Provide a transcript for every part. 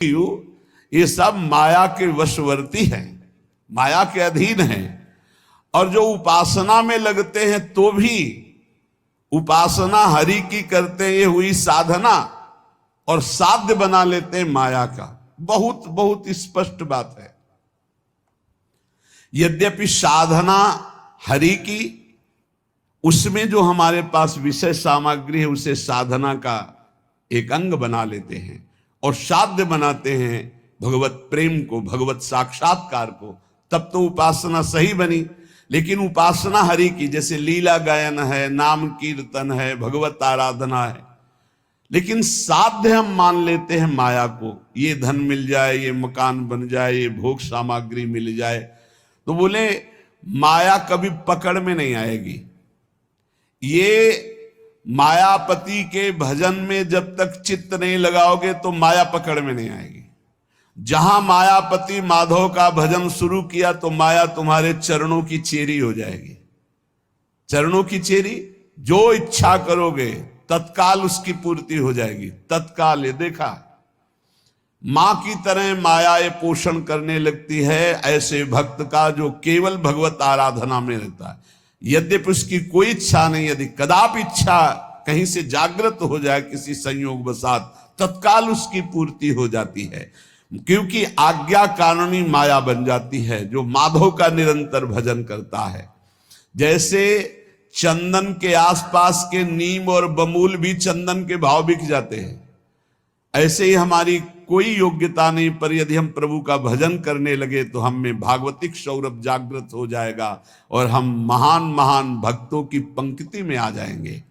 ये सब माया के वशवर्ती हैं, माया के अधीन हैं। और जो उपासना में लगते हैं तो भी उपासना हरि की करते हैं, ये हुई साधना, और साध्य बना लेते हैं माया का। बहुत बहुत स्पष्ट बात है। यद्यपि साधना हरि की, उसमें जो हमारे पास विषय सामग्री है उसे साधना का एक अंग बना लेते हैं और साध्य बनाते हैं भगवत प्रेम को, भगवत साक्षात्कार को, तब तो उपासना सही बनी। लेकिन उपासना हरि की, जैसे लीला गायन है, नाम कीर्तन है, भगवत आराधना है, लेकिन साध्य हम मान लेते हैं माया को। ये धन मिल जाए, ये मकान बन जाए, ये भोग सामग्री मिल जाए, तो बोले माया कभी पकड़ में नहीं आएगी। ये मायापति के भजन में जब तक चित्त नहीं लगाओगे तो माया पकड़ में नहीं आएगी। जहां मायापति माधव का भजन शुरू किया तो माया तुम्हारे चरणों की चेरी हो जाएगी। चरणों की चेरी, जो इच्छा करोगे तत्काल उसकी पूर्ति हो जाएगी, तत्काल। ये देखा, मां की तरह माया ये पोषण करने लगती है ऐसे भक्त का जो केवल भगवत आराधना में रहता है। यद्यपि उसकी कोई इच्छा नहीं, यदि कदापि इच्छा कहीं से जागृत हो जाए किसी संयोग वसात, तत्काल उसकी पूर्ति हो जाती है, क्योंकि आज्ञा कानूनी माया बन जाती है जो माधव का निरंतर भजन करता है। जैसे चंदन के आसपास के नीम और बमूल भी चंदन के भाव बिक जाते हैं, ऐसे ही हमारी कोई योग्यता नहीं, पर यदि हम प्रभु का भजन करने लगे तो हम में भागवतिक सौरभ जागृत हो जाएगा और हम महान महान भक्तों की पंक्ति में आ जाएंगे।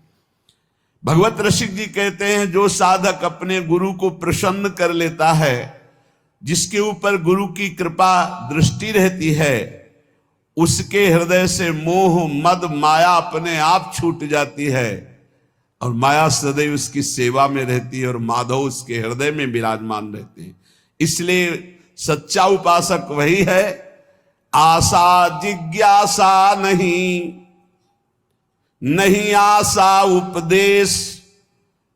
भगवत रसिक जी कहते हैं, जो साधक अपने गुरु को प्रसन्न कर लेता है, जिसके ऊपर गुरु की कृपा दृष्टि रहती है, उसके हृदय से मोह मद माया अपने आप छूट जाती है और माया सदैव उसकी सेवा में रहती है और माधव उसके हृदय में विराजमान रहते हैं। इसलिए सच्चा उपासक वही है, आशा जिज्ञासा नहीं, नहीं आशा उपदेश,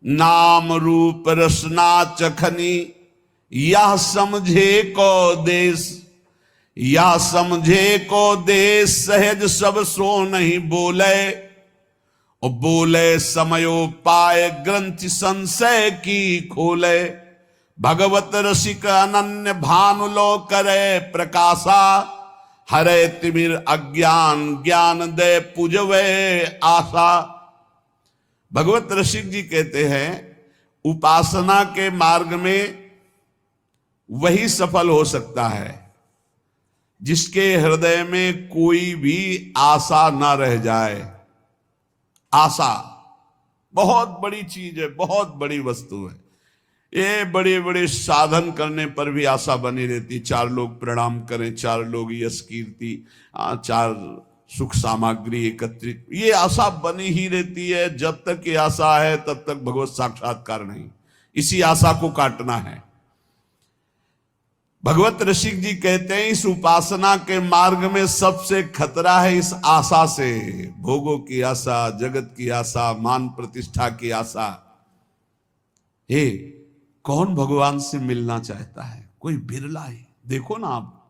नाम रूप रसना चखनी, यह समझे को देश, या समझे को देश, सहज सब सो नहीं बोले, और बोले समयो पाए ग्रंथि संशय की खोले, भगवत रसिक अनन्य भानु लो करे प्रकाशा, हरे तिमिर अज्ञान ज्ञान दे पूजवे आशा। भगवत रसिक जी कहते हैं, उपासना के मार्ग में वही सफल हो सकता है जिसके हृदय में कोई भी आशा ना रह जाए। आशा बहुत बड़ी चीज है, बहुत बड़ी वस्तु है। ये बड़े बड़े साधन करने पर भी आशा बनी रहती, चार लोग प्रणाम करें, चार लोग यश कीर्ति, चार सुख सामग्री एकत्रित, ये आशा बनी ही रहती है। जब तक ये आशा है तब तक भगवत साक्षात्कार नहीं। इसी आशा को काटना है। भगवत रसिक जी कहते हैं, इस उपासना के मार्ग में सबसे खतरा है इस आशा से, भोगों की आशा, जगत की आशा, मान प्रतिष्ठा की आशा। हे, कौन भगवान से मिलना चाहता है? कोई बिरला ही। देखो ना आप,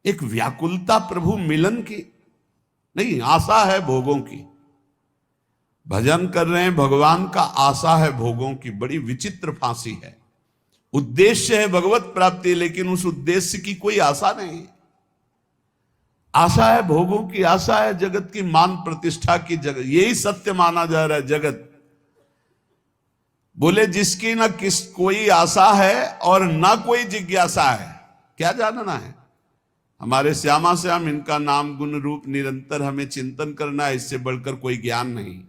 एक व्याकुलता प्रभु मिलन की नहीं, आशा है भोगों की। भजन कर रहे हैं भगवान का, आशा है भोगों की। बड़ी विचित्र फांसी है। उद्देश्य है भगवत प्राप्ति, लेकिन उस उद्देश्य की कोई आशा नहीं। आशा है भोगों की, आशा है जगत की मान प्रतिष्ठा की। जगत यही सत्य माना जा रहा है। जगत बोले जिसकी ना किस कोई आशा है और ना कोई जिज्ञासा है, क्या जानना है? हमारे श्यामा श्याम, इनका नाम गुण रूप निरंतर हमें चिंतन करना है, इससे बढ़कर कोई ज्ञान नहीं।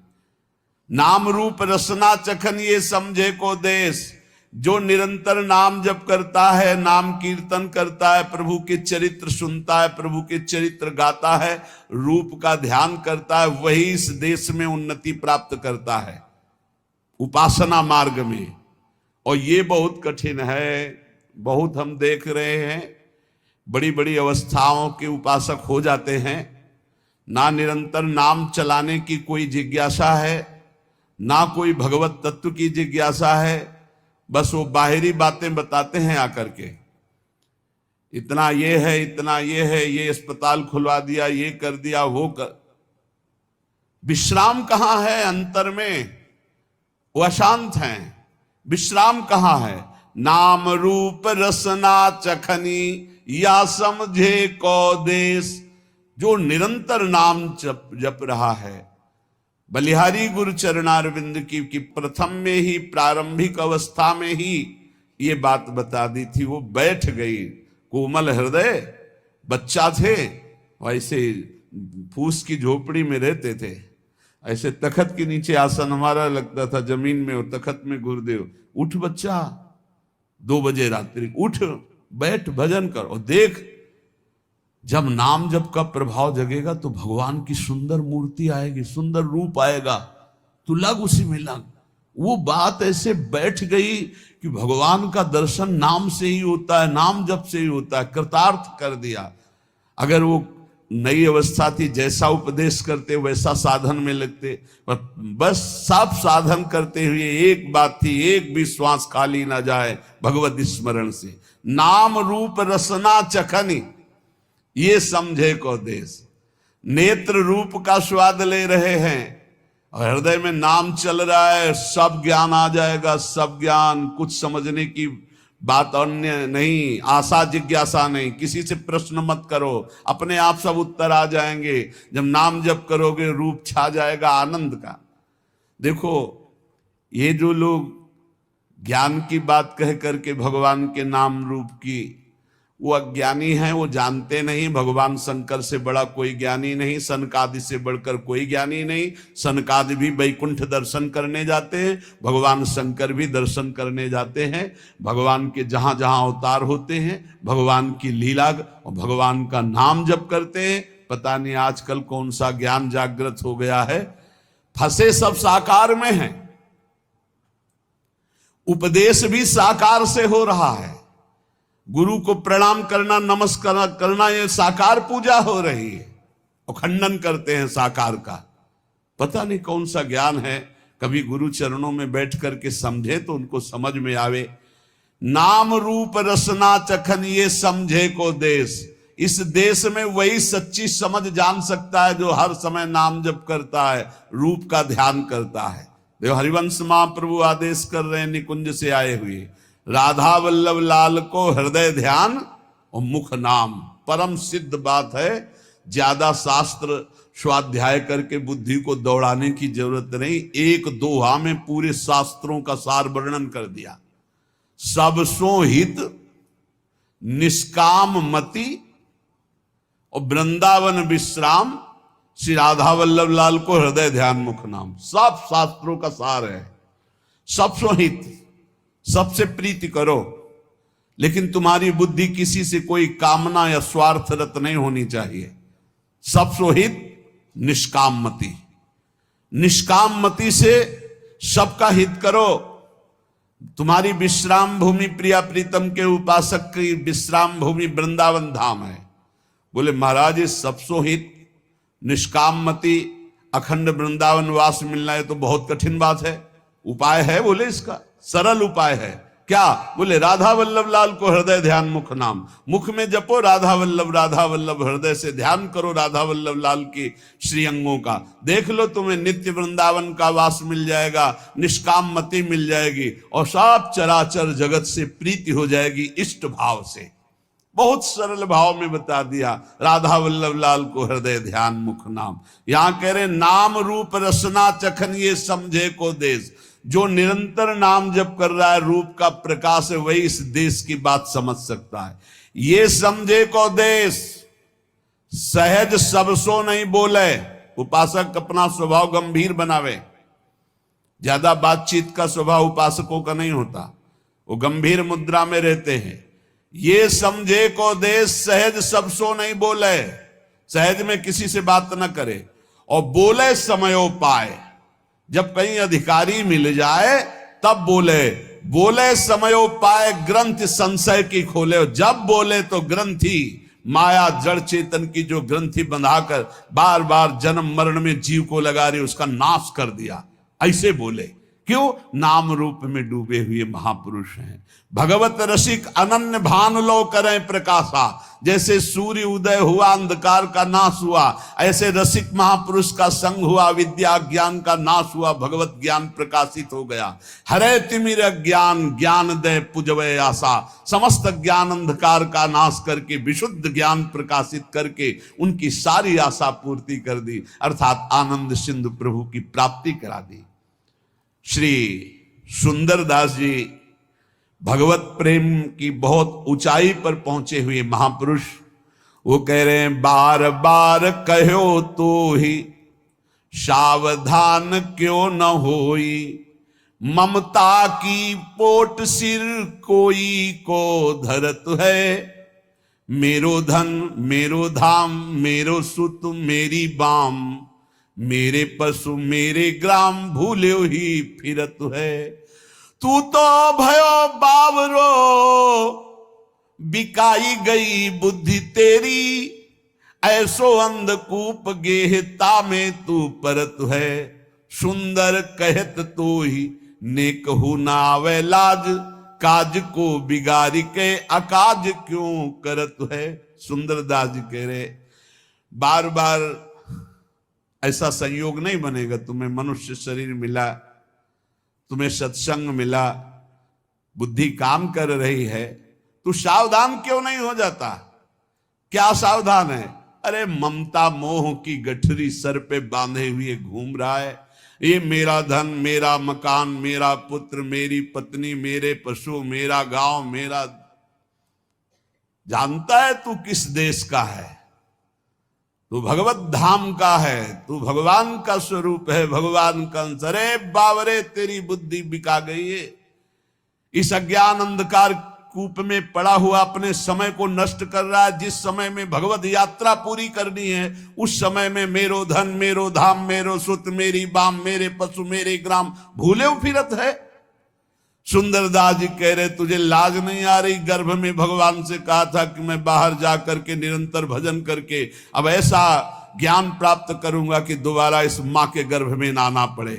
नाम रूप रसना चखन ये समझे को देश। जो निरंतर नाम जप करता है, नाम कीर्तन करता है, प्रभु के चरित्र सुनता है, प्रभु के चरित्र गाता है, रूप का ध्यान करता है, वही इस देश में उन्नति प्राप्त करता है उपासना मार्ग में। और ये बहुत कठिन है। बहुत हम देख रहे हैं, बड़ी बड़ी अवस्थाओं के उपासक हो जाते हैं, ना निरंतर नाम चलाने की कोई जिज्ञासा है, ना कोई भगवत तत्व की जिज्ञासा है। बस वो बाहरी बातें बताते हैं आकर के, इतना ये है, इतना ये है, ये अस्पताल खुलवा दिया, ये कर दिया, वो कर। विश्राम कहां है अंतर में? वो अशांत हैं। विश्राम कहां है? नाम रूप रसना चखनी या समझे को देश। जो निरंतर नाम जप रहा है, बलिहारी गुरु चरणारविंद की प्रथम में ही, प्रारंभिक अवस्था में ही ये बात बता दी थी। वो बैठ गई, कोमल हृदय बच्चा थे, वैसे फूस की झोपड़ी में रहते थे, ऐसे तखत के नीचे आसन हमारा लगता था जमीन में, और तखत में गुरुदेव। उठ बच्चा, 2 बजे रात्रि उठ, बैठ, भजन कर, और देख जब नाम जप का प्रभाव जगेगा तो भगवान की सुंदर मूर्ति आएगी, सुंदर रूप आएगा, तू लग उसी में लग। वो बात ऐसे बैठ गई कि भगवान का दर्शन नाम से ही होता है, नाम जप से ही होता है। कृतार्थ कर दिया। अगर वो नई अवस्था थी, जैसा उपदेश करते वैसा साधन में लगते, पर बस सब साधन करते हुए एक बात थी, एक भी श्वास खाली ना जाए भगवत स्मरण से। नाम रूप रसना चखनी ये समझे को देश। नेत्र रूप का स्वाद ले रहे हैं और हृदय में नाम चल रहा है, सब ज्ञान आ जाएगा, सब ज्ञान। कुछ समझने की बात अन्य नहीं, आशा जिज्ञासा नहीं, किसी से प्रश्न मत करो, अपने आप सब उत्तर आ जाएंगे। जब नाम जप करोगे रूप छा जाएगा आनंद का। देखो ये जो लोग ज्ञान की बात कह करके भगवान के नाम रूप की, वो अज्ञानी हैं, वो जानते नहीं भगवान शंकर से बड़ा कोई ज्ञानी नहीं, सनकादि से बढ़कर कोई ज्ञानी नहीं। सनकादि भी वैकुंठ दर्शन करने जाते हैं, भगवान शंकर भी दर्शन करने जाते हैं। भगवान के जहां जहां अवतार होते हैं, भगवान की लीला और भगवान का नाम जप करते हैं। पता नहीं आजकल कौन सा ज्ञान जागृत हो गया है, फंसे सब साकार में हैं। उपदेश भी साकार से हो रहा है, गुरु को प्रणाम करना, नमस्कार करना, ये साकार पूजा हो रही है, और खंडन करते हैं साकार का। पता नहीं कौन सा ज्ञान है। कभी गुरु चरणों में बैठ करके समझे तो उनको समझ में आवे। नाम रूप रसना चखन ये समझे को देश। इस देश में वही सच्ची समझ जान सकता है जो हर समय नाम जप करता है, रूप का ध्यान करता है। देखो हरिवंश महाप्रभु आदेश कर रहे हैं निकुंज से आए हुए, राधा वल्लभ लाल को हृदय ध्यान और मुख नाम। परम सिद्ध बात है, ज्यादा शास्त्र स्वाध्याय करके बुद्धि को दौड़ाने की जरूरत नहीं। एक दोहा में पूरे शास्त्रों का सार वर्णन कर दिया। सब सो हित निष्काम मति और वृंदावन विश्राम, श्री राधा वल्लभ लाल को हृदय ध्यान मुख नाम। सब शास्त्रों का सार है। सब सो हित, सबसे प्रीति करो, लेकिन तुम्हारी बुद्धि किसी से कोई कामना या स्वार्थरत नहीं होनी चाहिए। सब सोहित निष्काम मति, निष्काम मति से सबका हित करो। तुम्हारी विश्राम भूमि प्रिया प्रीतम के उपासक की विश्राम भूमि वृंदावन धाम है। बोले महाराज ये सब सोहित निष्काम मति अखंड वृंदावन वास मिलना है तो बहुत कठिन बात है। उपाय है? बोले इसका सरल उपाय है। क्या? बोले राधा वल्लभ लाल को हृदय ध्यान मुख नाम। मुख में जपो राधा वल्लभ, हृदय से ध्यान करो राधा वल्लभ लाल की श्रीअंगों का। देख लो तुम्हें नित्य वृंदावन का वास मिल जाएगा, निष्काम मति मिल जाएगी और सब चराचर जगत से प्रीति हो जाएगी इष्ट भाव से। बहुत सरल भाव में बता दिया, राधा वल्लभ लाल को हृदय ध्यान मुख नाम। यहां कह रहे नाम रूप रसना चखन ये समझे को देश। जो निरंतर नाम जप कर रहा है, रूप का प्रकाश है, वही इस देश की बात समझ सकता है। ये समझे को देश सहज सबसो नहीं बोले। उपासक अपना स्वभाव गंभीर बनावे, ज्यादा बातचीत का स्वभाव उपासकों का नहीं होता, वो गंभीर मुद्रा में रहते हैं। ये समझे को देश सहज सबसो नहीं बोले, सहज में किसी से बात न करे और बोले समयोपाय। जब कहीं अधिकारी मिल जाए तब बोले, बोले समयोपाय ग्रंथ संशय की खोले। जब बोले तो ग्रंथि माया जड़ चेतन की जो ग्रंथि बंधाकर बार बार जन्म मरण में जीव को लगा रही उसका नाश कर दिया। ऐसे बोले क्यों? नाम रूप में डूबे हुए महापुरुष हैं। भगवत रसिक अनन्य भान लो करें प्रकाशा, जैसे सूर्य उदय हुआ अंधकार का नाश हुआ, ऐसे रसिक महापुरुष का संग हुआ, विद्या ज्ञान का नाश हुआ, भगवत ज्ञान प्रकाशित हो गया। हरे तिमिर ज्ञान ज्ञान दे पुजवय आशा, समस्त ज्ञान अंधकार का नाश करके विशुद्ध ज्ञान प्रकाशित करके उनकी सारी आशा पूर्ति कर दी, अर्थात आनंद सिंधु प्रभु की प्राप्ति करा दी। श्री सुंदरदास जी भगवत प्रेम की बहुत ऊंचाई पर पहुंचे हुए महापुरुष, वो कह रहे हैं बार बार कहो तो ही सावधान क्यों न होई, ममता की पोट सिर कोई को धरत है, मेरो धन मेरो धाम मेरो सुत मेरी बाम, मेरे पशु मेरे ग्राम भूले ही फिरत है। तू तो भयो बावरो बिकाई गई बुद्धि तेरी, ऐसो अंधकूप गेहता में तू परत है, सुंदर कहत तो ही ने कहू ना आवे लाज, काज को बिगाड़ी के अकाज क्यों करत है। सुंदरदास जी कह रहे बार बार ऐसा संयोग नहीं बनेगा, तुम्हें मनुष्य शरीर मिला, तुम्हें सत्संग मिला, बुद्धि काम कर रही है, तू सावधान क्यों नहीं हो जाता? क्या सावधान है? अरे ममता मोह की गठरी सर पे बांधे हुए घूम रहा है, ये मेरा धन मेरा मकान मेरा पुत्र मेरी पत्नी मेरे पशु मेरा गांव मेरा। जानता है तू किस देश का है? तू भगवत धाम का है, तू भगवान का स्वरूप है, भगवान का अंश। अरे बावरे तेरी बुद्धि बिका गई है, इस अज्ञान अंधकार कूप में पड़ा हुआ अपने समय को नष्ट कर रहा है। जिस समय में भगवत यात्रा पूरी करनी है उस समय में मेरो धन मेरो धाम मेरो सुत मेरी बाम मेरे पशु मेरे ग्राम भूले फिरत है। सुंदरदास जी कह रहे तुझे लाज नहीं आ रही? गर्भ में भगवान से कहा था कि मैं बाहर जा करके निरंतर भजन करके अब ऐसा ज्ञान प्राप्त करूंगा कि दोबारा इस मां के गर्भ में ना आना पड़े।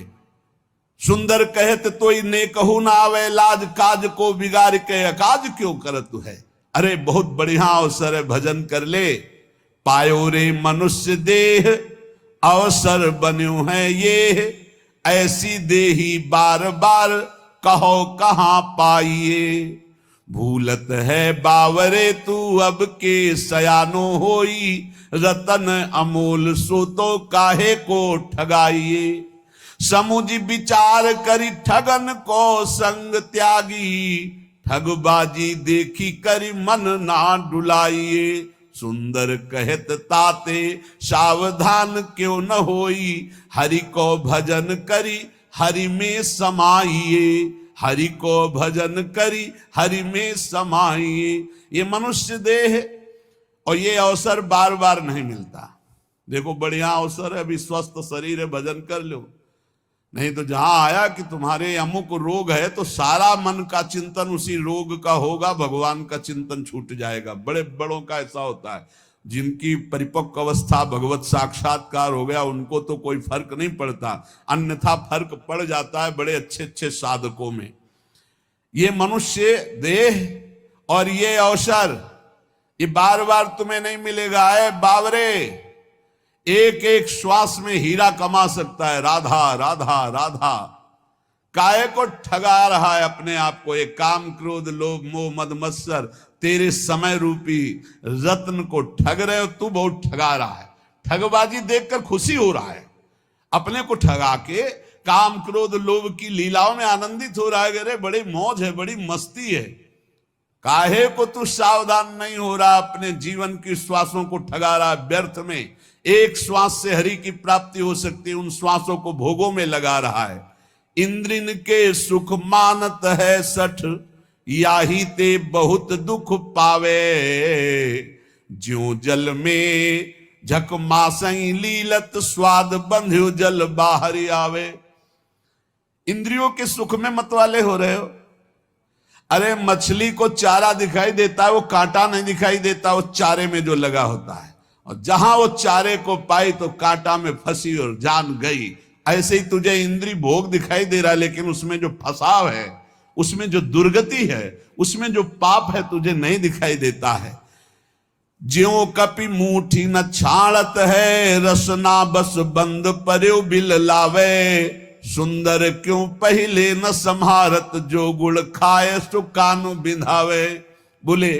सुंदर कहत तो ने कहू ना आवे लाज, काज को बिगाड़ के अकाज क्यों करत है। अरे बहुत बढ़िया अवसर है, भजन कर ले। पायो रे मनुष्य देह अवसर बन्यो है ये, ऐसी देही बार बार कहो कहां पाइए। भूलत है बावरे तू अब के सयानो होई, रतन अमोल सो तो काहे को ठगाइए। समुझ विचार करी ठगन को संग त्यागी, ठगबाजी देखी करी मन ना डुलाइए। सुंदर कहत ताते सावधान क्यों न होई, हरि को भजन करी हरि में समाइए। हरि को भजन करी हरि में समाइए। ये मनुष्य देह और ये अवसर बार बार नहीं मिलता। देखो बढ़िया अवसर है, अभी स्वस्थ शरीर है, भजन कर लो। नहीं तो जहां आया कि तुम्हारे अमुक रोग है तो सारा मन का चिंतन उसी रोग का होगा, भगवान का चिंतन छूट जाएगा। बड़े बड़ों का ऐसा होता है, जिनकी परिपक्व अवस्था भगवत साक्षात्कार हो गया उनको तो कोई फर्क नहीं पड़ता, अन्यथा फर्क पड़ जाता है बड़े अच्छे अच्छे साधकों में। ये मनुष्य देह और ये अवसर ये बार बार तुम्हें नहीं मिलेगा। है बावरे, एक एक श्वास में हीरा कमा सकता है। राधा राधा राधा, काहे को ठगा रहा है अपने आप को? एक काम क्रोध लोभ मोह मद मत्सर तेरे समय रूपी रत्न को ठग रहे हो। तू बहुत ठगा रहा है, ठगबाजी देखकर खुशी हो रहा है, अपने को ठगा के काम क्रोध लोभ की लीलाओं में आनंदित हो रहा है। अरे बड़ी मौज है, बड़ी मस्ती है। काहे को तू सावधान नहीं हो रहा? अपने जीवन की श्वासों को ठगा रहा है व्यर्थ में। एक श्वास से हरि की प्राप्ति हो सकती है, उन श्वासों को भोगों में लगा रहा है। इंद्रिन के सुख मानत है सठ, याही ते बहुत दुख पावे। ज्यों जल में झक मासई लीलत, स्वाद बंध्यो जल बाहर आवे। इंद्रियों के सुख में मतवाले हो रहे हो। अरे मछली को चारा दिखाई देता है, वो कांटा नहीं दिखाई देता, वो चारे में जो लगा होता है। और जहां वो चारे को पाई तो कांटा में फंसी और जान गई। ऐसे ही तुझे इंद्रिय भोग दिखाई दे रहा है, लेकिन उसमें जो फसाव है, उसमें जो दुर्गति है, उसमें जो पाप है, तुझे नहीं दिखाई देता है। ज्यों कपि मूठी न छाड़त है, रसना बस बंद पर्यो बिल लावे। सुंदर क्यों पहले न संहारत, जो गुड़ खाए सो कानु बिंधावे। बोले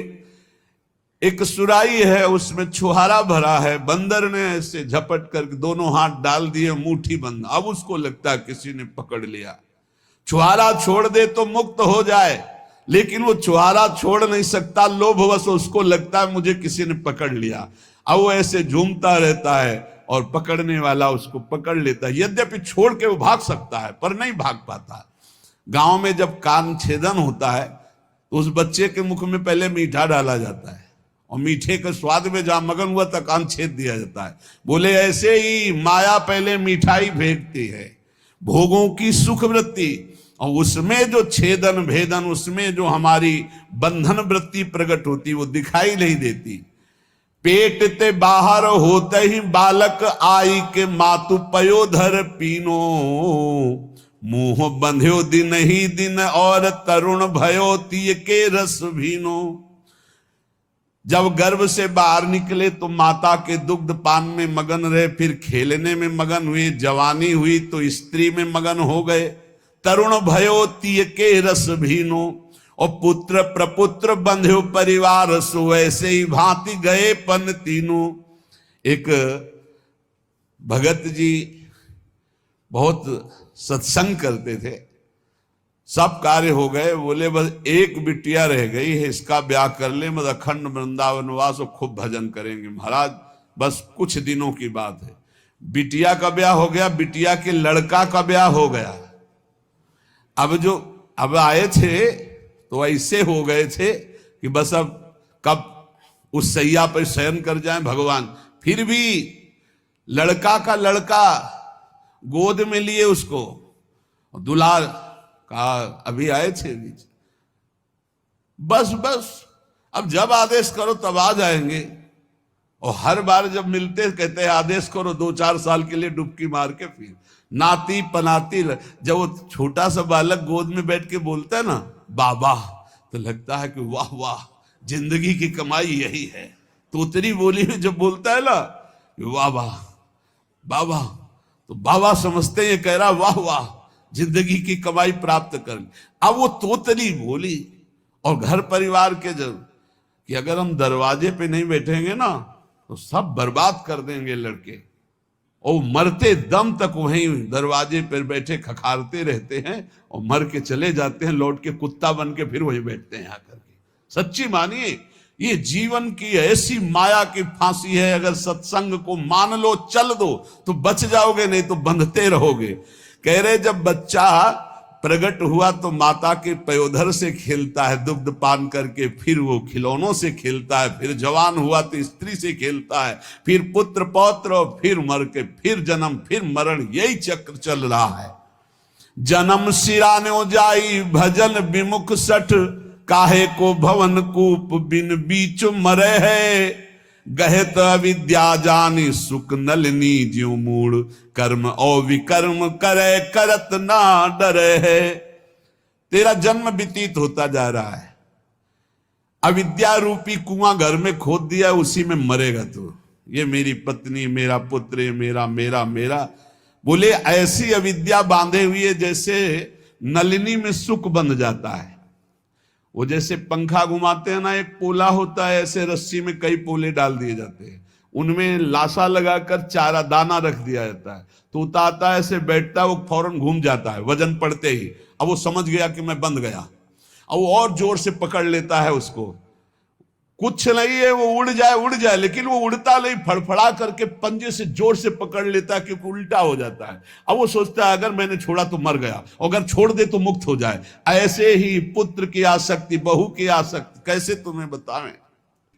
एक सुराई है, उसमें छुहारा भरा है, बंदर ने ऐसे झपट करके दोनों हाथ डाल दिए, मुट्ठी बंद। अब उसको लगता है किसी ने पकड़ लिया। छुहारा छोड़ दे तो मुक्त हो जाए, लेकिन वो छुहारा छोड़ नहीं सकता, लोभवश उसको लगता है मुझे किसी ने पकड़ लिया। अब वो ऐसे झूमता रहता है और पकड़ने वाला उसको पकड़ लेता है। यद्यपि छोड़ के वो भाग सकता है, पर नहीं भाग पाता। गांव में जब कान छेदन होता है तो उस बच्चे के मुख में पहले मीठा डाला जाता है, और मीठे के स्वाद में जहां मगन हुआ तक कान छेद दिया जाता है। बोले ऐसे ही माया पहले मिठाई फेंकती है, भोगों की सुख वृत्ति, और उसमें जो छेदन भेदन, उसमें जो हमारी बंधन वृत्ति प्रकट होती, वो दिखाई नहीं देती। पेट ते बाहर होते ही बालक आई के मातु पयोधर पीनो। मुंह बंध्यो दिन ही दिन और तरुण भयो तीय के रस भीनो। जब गर्भ से बाहर निकले तो माता के दुग्ध पान में मगन रहे, फिर खेलने में मगन हुए। जवानी हुई तो स्त्री में मगन हो गए। तरुण भयो तीय के रस भीनो, और पुत्र प्रपुत्र बंध्यो परिवार सो। ऐसे ही भांति गए पन तीनों। एक भगत जी बहुत सत्संग करते थे, सब कार्य हो गए, बोले बस एक बिटिया रह गई है, इसका ब्याह कर ले, मतलब अखंड वृंदावन वास और खूब भजन करेंगे। महाराज बस कुछ दिनों की बात है, बिटिया का ब्याह हो गया, बिटिया के लड़का का ब्याह हो गया। अब आए थे तो ऐसे हो गए थे कि बस अब कब उस सैया पर शयन कर जाएं भगवान। फिर भी लड़का का लड़का गोद में लिए उसको, दुल्हा कहा अभी आए थे बीच, बस अब जब आदेश करो तब आ जाएंगे। और हर बार जब मिलते कहते हैं आदेश करो, 2-4 साल के लिए डुबकी मार के फिर नाती पनाती। जब वो छोटा सा बालक गोद में बैठ के बोलता है ना बाबा, तो लगता है कि वाह वाह, जिंदगी की कमाई यही है। तोतरी बोली में जब बोलता है ना वाह वाह बाबा, तो बाबा समझते हैं कह रहा वाह वाह, जिंदगी की कमाई प्राप्त कर। अब वो तोतरी बोली, और घर परिवार के जब कि अगर हम दरवाजे पे नहीं बैठेंगे ना तो सब बर्बाद कर देंगे लड़के, और मरते दम तक वहीं दरवाजे पर बैठे खखारते रहते हैं, और मर के चले जाते हैं, लौट के कुत्ता बन के फिर वहीं बैठते हैं आकर के। सच्ची मानिए, ये जीवन की ऐसी माया की फांसी है। अगर सत्संग को मान लो, चल दो, तो बच जाओगे, नहीं तो बंधते रहोगे। कह रहे जब बच्चा प्रकट हुआ तो माता के पयोधर से खेलता है दुग्ध पान करके, फिर वो खिलौनों से खेलता है, फिर जवान हुआ तो स्त्री से खेलता है, फिर पुत्र पौत्र, और फिर मर के फिर जन्म फिर मरण, यही चक्र चल रहा है। जन्म सिरानो जाई भजन विमुख सठ, काहे को भवन कूप बिन बीच मरे है। गहत अविद्या जानी सुख नलिनी, ज्यों मूड कर्म और विकर्म करे करत ना डरे है। तेरा जन्म व्यतीत होता जा रहा है, अविद्या रूपी कुआं घर में खोद दिया, उसी में मरेगा तू। ये मेरी पत्नी, मेरा पुत्र, ये मेरा मेरा मेरा। बोले ऐसी अविद्या बांधे हुई जैसे नलिनी में सुख बंध जाता है। वो जैसे पंखा घुमाते हैं ना, एक पोला होता है, ऐसे रस्सी में कई पोले डाल दिए जाते हैं, उनमें लाशा लगाकर चारा दाना रख दिया जाता है, तोता आता है ऐसे बैठता है, वो फौरन घूम जाता है वजन पड़ते ही। अब वो समझ गया कि मैं बंध गया, अब वो और जोर से पकड़ लेता है उसको। कुछ नहीं है, वो उड़ जाए, लेकिन वो उड़ता नहीं, फड़फड़ा करके पंजे से जोर से पकड़ लेता है, क्योंकि उल्टा हो जाता है। अब वो सोचता है अगर मैंने छोड़ा तो मर गया, अगर छोड़ दे तो मुक्त हो जाए। ऐसे ही पुत्र की आसक्ति, बहू की आसक्ति, कैसे तुम्हें बतावें।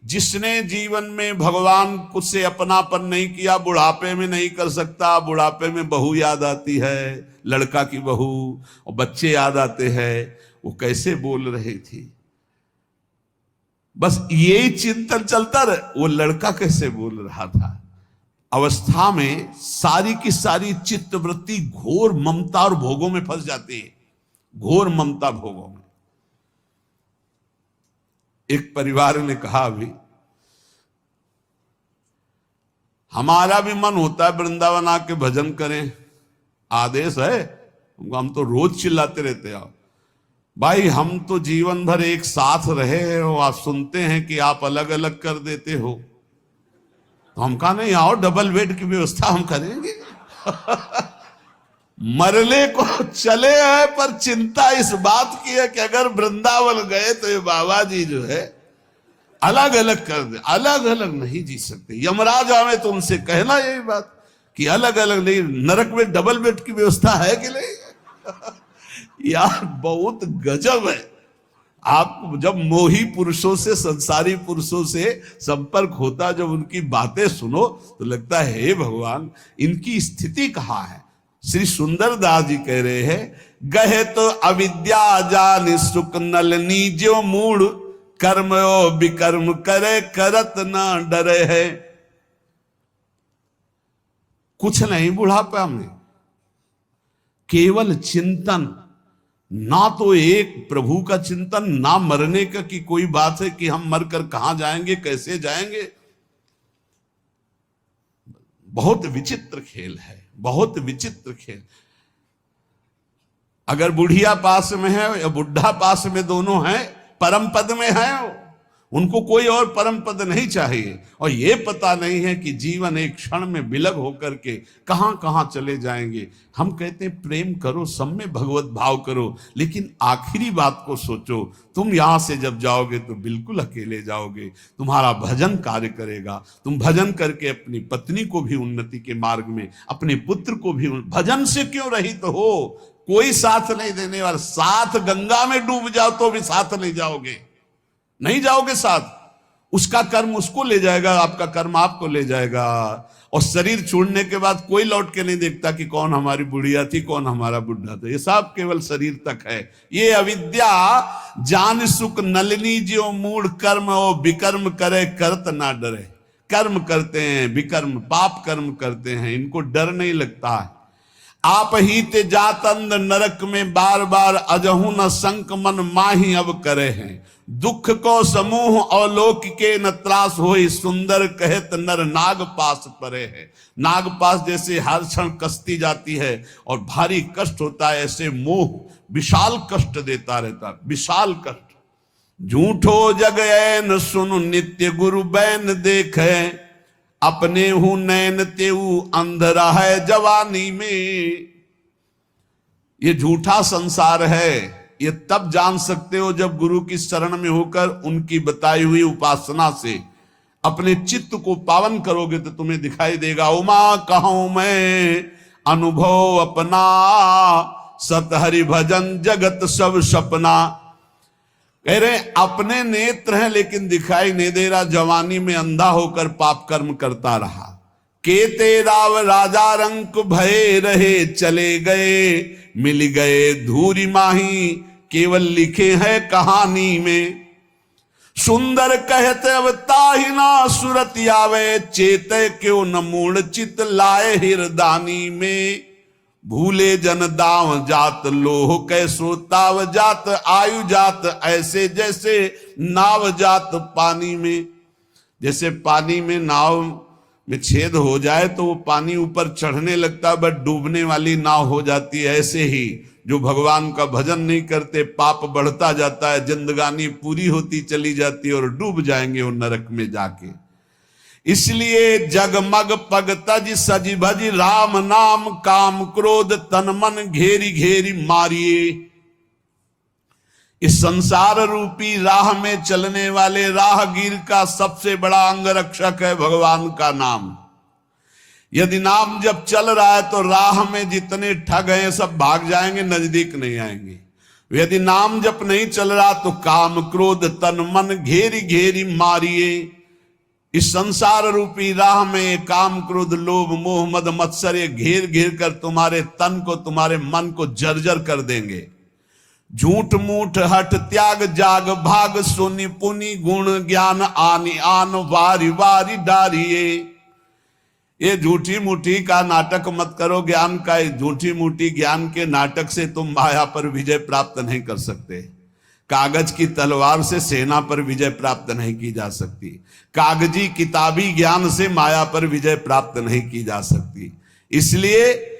जिसने जीवन में भगवान कुछ से अपनापन नहीं किया, बुढ़ापे में नहीं कर सकता। बुढ़ापे में बहू याद आती है, लड़का की बहू, और बच्चे याद आते हैं, वो कैसे बोल रही थी, बस यही चिंतन चलता रहे, वो लड़का कैसे बोल रहा था। अवस्था में सारी की सारी चित्त वृत्ति घोर ममता और भोगों में फंस जाती है, घोर ममता भोगों में। एक परिवार ने कहा, अभी हमारा भी मन होता है वृंदावन आके भजन करें, आदेश है, हम तो रोज चिल्लाते रहते हैं। भाई हम तो जीवन भर एक साथ रहे हैं और आप सुनते हैं कि आप अलग अलग कर देते हो, तो हम कहा नहीं, आओ डबल बेड की व्यवस्था हम करेंगे। मरने को चले हैं, पर चिंता इस बात की है कि अगर वृंदावन गए तो ये बाबा जी जो है अलग अलग कर दे, अलग अलग नहीं जी सकते। यमराज आवे तो उनसे कहना यही बात कि अलग अलग नहीं, नरक में डबल बेड की व्यवस्था है कि नहीं। यार बहुत गजब है। आप जब मोही पुरुषों से, संसारी पुरुषों से संपर्क होता, जब उनकी बातें सुनो तो लगता है हे भगवान, इनकी स्थिति कहाँ है। श्री सुंदरदास जी कह रहे हैं, गहे तो अविद्या जान सुख नलनी जो मूड, कर्म ओ विकर्म करे करत ना डरे है। कुछ नहीं बुढ़ापा में, केवल चिंतन, ना तो एक प्रभु का चिंतन, ना मरने का कि कोई बात है कि हम मरकर कहां जाएंगे, कैसे जाएंगे। बहुत विचित्र खेल है, बहुत विचित्र खेल। अगर बुढ़िया पास में है या बुढ़ा पास में, दोनों हैं, परम पद में है, उनको कोई और परम पद नहीं चाहिए। और ये पता नहीं है कि जीवन एक क्षण में विलग होकर के कहां कहां चले जाएंगे। हम कहते हैं प्रेम करो, सब में भगवत भाव करो, लेकिन आखिरी बात को सोचो। तुम यहां से जब जाओगे तो बिल्कुल अकेले जाओगे, तुम्हारा भजन कार्य करेगा। तुम भजन करके अपनी पत्नी को भी उन्नति के मार्ग में, अपने पुत्र को भी, भजन से क्यों रहित हो, कोई साथ नहीं देने वाला। साथ गंगा में डूब जाओ तो भी साथ नहीं जाओगे, नहीं जाओगे साथ। उसका कर्म उसको ले जाएगा, आपका कर्म आपको ले जाएगा। और शरीर छोड़ने के बाद कोई लौट के नहीं देखता कि कौन हमारी बुढ़िया थी, कौन हमारा बुढ़ा था। ये सब केवल शरीर तक है। ये अविद्या जान सुख नलिनी ज्यो मूड, कर्म ओ विकर्म करे करत ना डरे। कर्म करते हैं, विकर्म पाप कर्म करते हैं, इनको डर नहीं लगता है। आप ही ते जात अंध नरक में बार बार, अजहू न संक मन माही अब करे हैं। दुख को समूह अवलोक के न त्रास होई, सुंदर कहत नर नाग पास परे है। नाग पास जैसे हर क्षण कसती जाती है और भारी कष्ट होता है, ऐसे मोह विशाल कष्ट देता रहता, विशाल कष्ट। झूठो जग ऐन सुनु नित्य गुरु बैन देखे, अपने हूं नैन तेऊ अंधरा है जवानी में। ये झूठा संसार है, ये तब जान सकते हो जब गुरु की शरण में होकर उनकी बताई हुई उपासना से अपने चित्त को पावन करोगे तो तुम्हें दिखाई देगा। उमा कहूं मैं अनुभव अपना, सत हरि भजन जगत सब सपना। कह रहे अपने नेत्र हैं लेकिन दिखाई नहीं दे रहा, जवानी में अंधा होकर पाप कर्म करता रहा। केते राव राजा रंक भय रहे, चले गए मिल गए धूरी माही, केवल लिखे हैं कहानी में। सुंदर कहते अब ताहिना सुरत आवे, चेते क्यों न मूड चित लाए हिरदानी में। भूले जन दाव जात लोह कैसो ताव जात, आयु जात ऐसे जैसे नाव जात पानी में। जैसे पानी में नाव में छेद हो जाए तो वो पानी ऊपर चढ़ने लगता है, बट डूबने वाली नाव हो जाती है। ऐसे ही जो भगवान का भजन नहीं करते, पाप बढ़ता जाता है, जिंदगानी पूरी होती चली जाती है और डूब जाएंगे वो नरक में जाके। इसलिए जगमग पग तज सज भज राम नाम, काम क्रोध तन मन घेरी घेरी मारिए। इस संसार रूपी राह में चलने वाले राहगीर का सबसे बड़ा अंगरक्षक है भगवान का नाम। यदि नाम जब चल रहा है तो राह में जितने ठग हैं सब भाग जाएंगे, नजदीक नहीं आएंगे। यदि नाम जप नहीं चल रहा तो काम क्रोध तन मन घेरी घेरी मारिए। इस संसार रूपी राह में काम क्रोध लोभ मोह मद मत्सर ये घेर घेर कर तुम्हारे तन को, तुम्हारे मन को जर्जर कर देंगे। झूठ मूठ हट त्याग जाग भाग, सुनि पुनि गुण ज्ञान आनि आन वारी वारी डारिये। ये झूठी मूठी का नाटक मत करो ज्ञान का। झूठी मूठी ज्ञान के नाटक से तुम माया पर विजय प्राप्त नहीं कर सकते। कागज की तलवार से सेना पर विजय प्राप्त नहीं की जा सकती। कागजी किताबी ज्ञान से माया पर विजय प्राप्त नहीं की जा सकती। इसलिए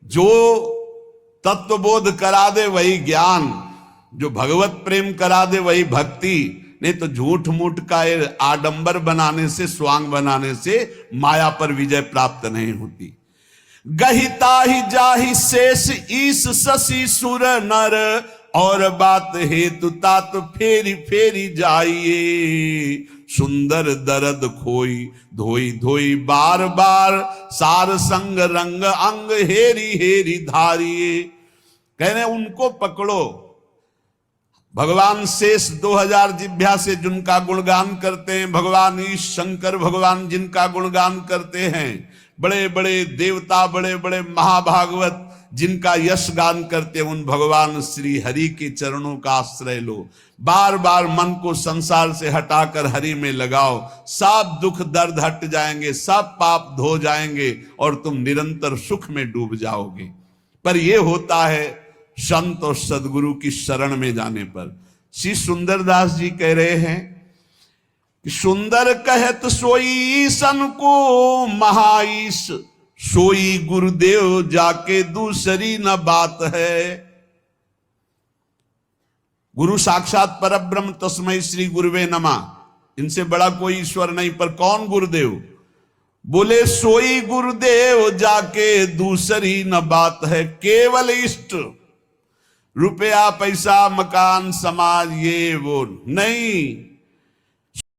जो तत्वबोध करा दे वही ज्ञान, जो भगवत प्रेम करा दे वही भक्ति। नहीं तो झूठ मूठ का आडंबर बनाने से, स्वांग बनाने से माया पर विजय प्राप्त नहीं होती। गहिता ही जाहि शेष ईश शशि सुर नर, और बात हेतु तात फेरी फेरी जाइए। सुंदर दर्द खोई धोई धोई बार बार, सार संग रंग अंग हेरी हेरी धारिये। कह रहे उनको पकड़ो। भगवान शेष 2000 जिभ्या से जिनका गुणगान करते हैं, भगवान ईश शंकर भगवान जिनका गुणगान करते हैं, बड़े बड़े देवता, बड़े बड़े महाभागवत जिनका यश गान करते हैं, उन भगवान श्री हरि के चरणों का आश्रय लो। बार बार मन को संसार से हटाकर हरि में लगाओ। सब दुख दर्द हट जाएंगे, सब पाप धो जाएंगे और तुम निरंतर सुख में डूब जाओगे। पर यह होता है संत और सदगुरु की शरण में जाने पर। श्री सुंदरदास जी कह रहे हैं कि सुंदर कहत सोई सन को महाईश, सोई गुरुदेव जाके दूसरी न बात है। गुरु साक्षात परब्रह्म तस्मै श्री गुरुवे नमः। इनसे बड़ा कोई ईश्वर नहीं। पर कौन गुरुदेव? बोले सोई गुरुदेव जाके दूसरी न बात है। केवल इष्ट, रुपया पैसा मकान समाज ये वो नहीं,